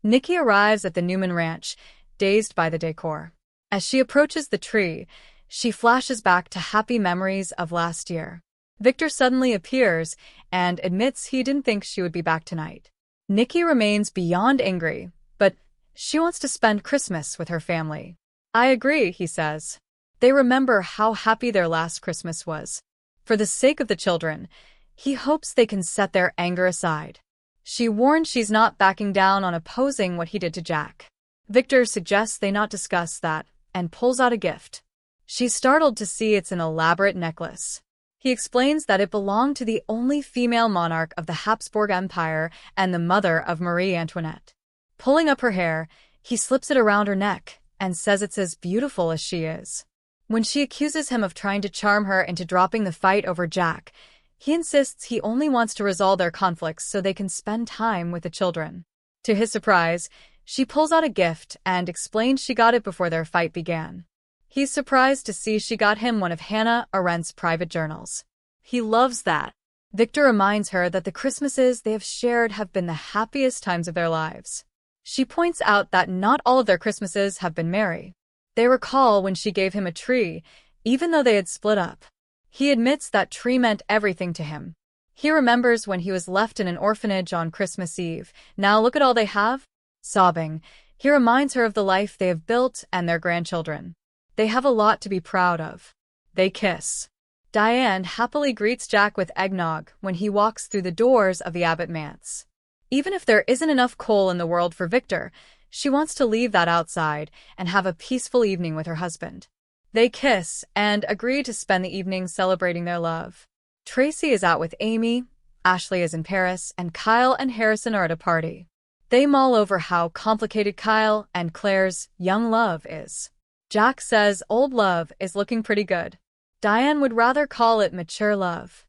Nikki arrives at the Newman Ranch, dazed by the decor. As she approaches the tree, she flashes back to happy memories of last year. Victor suddenly appears and admits he didn't think she would be back tonight. Nikki remains beyond angry, but she wants to spend Christmas with her family. "I agree," he says. They remember how happy their last Christmas was. For the sake of the children, he hopes they can set their anger aside. She warns she's not backing down on opposing what he did to Jack. Victor suggests they not discuss that and pulls out a gift. She's startled to see it's an elaborate necklace. He explains that it belonged to the only female monarch of the Habsburg Empire and the mother of Marie Antoinette. Pulling up her hair, he slips it around her neck and says it's as beautiful as she is. When she accuses him of trying to charm her into dropping the fight over Jack, he insists he only wants to resolve their conflicts so they can spend time with the children. To his surprise, she pulls out a gift and explains she got it before their fight began. He's surprised to see she got him one of Hannah Arendt's private journals. He loves that. Victor reminds her that the Christmases they have shared have been the happiest times of their lives. She points out that not all of their Christmases have been merry. They recall when she gave him a tree, even though they had split up. He admits that tree meant everything to him. He remembers when he was left in an orphanage on Christmas Eve. Now look at all they have. Sobbing, he reminds her of the life they have built and their grandchildren. They have a lot to be proud of. They kiss. Diane happily greets Jack with eggnog when he walks through the doors of the Abbott manse. Even if there isn't enough coal in the world for Victor, she wants to leave that outside and have a peaceful evening with her husband. They kiss and agree to spend the evening celebrating their love. Tracy is out with Amy, Ashley is in Paris, and Kyle and Harrison are at a party. They mull over how complicated Kyle and Claire's young love is. Jack says old love is looking pretty good. Diane would rather call it mature love.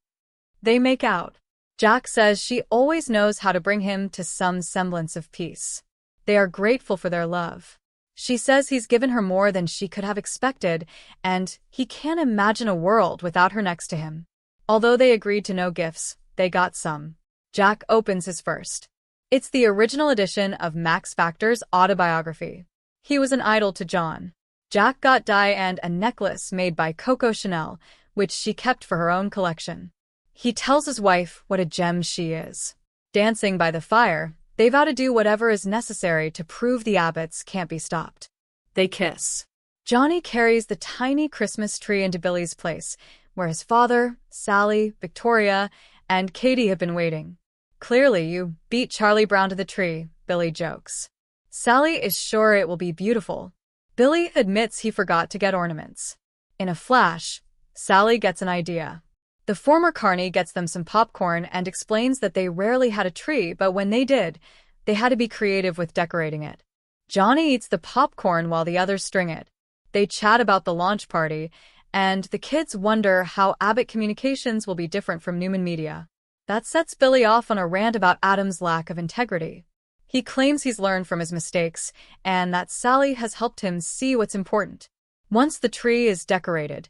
They make out. Jack says she always knows how to bring him to some semblance of peace. They are grateful for their love. She says he's given her more than she could have expected, and he can't imagine a world without her next to him. Although they agreed to no gifts, they got some. Jack opens his first. It's the original edition of Max Factor's autobiography. He was an idol to John. Jack got Diane a necklace made by Coco Chanel, which she kept for her own collection. He tells his wife what a gem she is. Dancing by the fire, they vow to do whatever is necessary to prove the Abbotts can't be stopped. They kiss. Johnny carries the tiny Christmas tree into Billy's place, where his father, Sally, Victoria, and Katie have been waiting. "Clearly you beat Charlie Brown to the tree," Billy jokes. Sally is sure it will be beautiful. Billy admits he forgot to get ornaments. In a flash, Sally gets an idea. The former carny gets them some popcorn and explains that they rarely had a tree, but when they did, they had to be creative with decorating it. Johnny eats the popcorn while the others string it. They chat about the launch party, and the kids wonder how Abbott Communications will be different from Newman Media. That sets Billy off on a rant about Adam's lack of integrity. He claims he's learned from his mistakes and that Sally has helped him see what's important. Once the tree is decorated,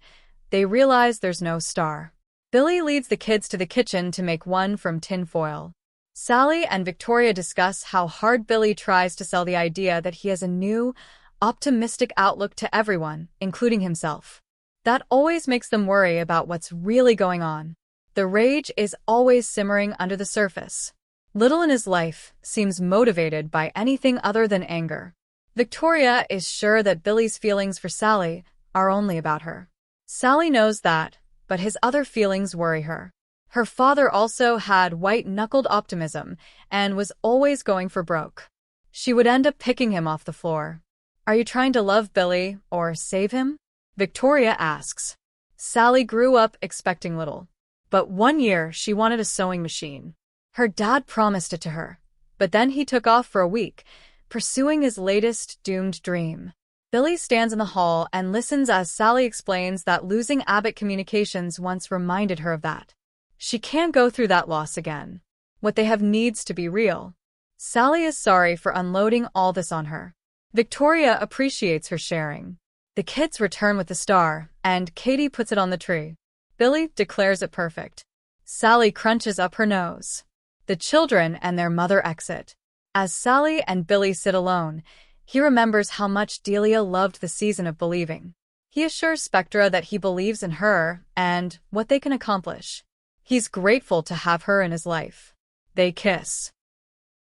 they realize there's no star. Billy leads the kids to the kitchen to make one from tin foil. Sally and Victoria discuss how hard Billy tries to sell the idea that he has a new, optimistic outlook to everyone, including himself. That always makes them worry about what's really going on. The rage is always simmering under the surface. Little in his life seems motivated by anything other than anger. Victoria is sure that Billy's feelings for Sally are only about her. Sally knows that, but his other feelings worry her. Her father also had white-knuckled optimism and was always going for broke. She would end up picking him off the floor. "Are you trying to love Billy or save him?" Victoria asks. Sally grew up expecting little. But one year she wanted a sewing machine. Her dad promised it to her, but then he took off for a week, pursuing his latest doomed dream. Billy stands in the hall and listens as Sally explains that losing Abbott Communications once reminded her of that. She can't go through that loss again. What they have needs to be real. Sally is sorry for unloading all this on her. Victoria appreciates her sharing. The kids return with the star, and Katie puts it on the tree. Billy declares it perfect. Sally crunches up her nose. The children and their mother exit. As Sally and Billy sit alone, he remembers how much Delia loved the season of believing. He assures Spectra that he believes in her and what they can accomplish. He's grateful to have her in his life. They kiss.